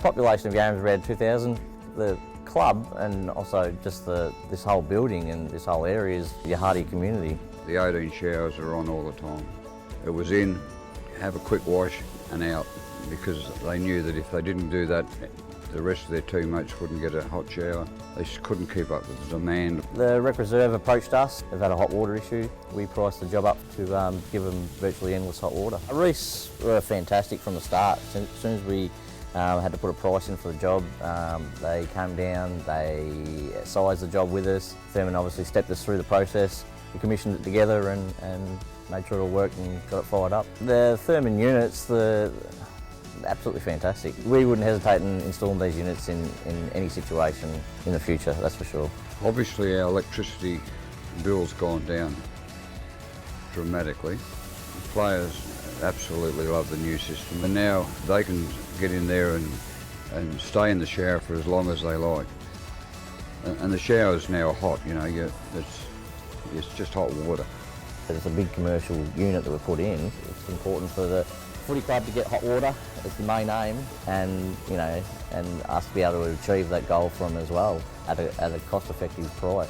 population of Yarram's around 2,000. The club and also just this whole building and this whole area is your hardy community. The 18 showers are on all the time. It was in, have a quick wash and out, because they knew that if they didn't do that, the rest of their teammates wouldn't get a hot shower. They just couldn't keep up with the demand. The Rec Reserve approached us. They've had a hot water issue. We priced the job up to give them virtually endless hot water. Reese were fantastic from the start. As soon as we had to put a price in for the job, they came down, they sized the job with us. Thermann obviously stepped us through the process. We commissioned it together and made sure it all worked and got it fired up. The Thermann units, absolutely fantastic. We wouldn't hesitate in installing these units in any situation in the future, that's for sure. Obviously our electricity bill's gone down dramatically. The players absolutely love the new system, and now they can get in there and stay in the shower for as long as they like. And the shower's now hot, you know, it's just hot water. It's a big commercial unit that we put in. It's important for the footy club to get hot water. It's the main aim, and and us to be able to achieve that goal for them as well at a cost-effective price.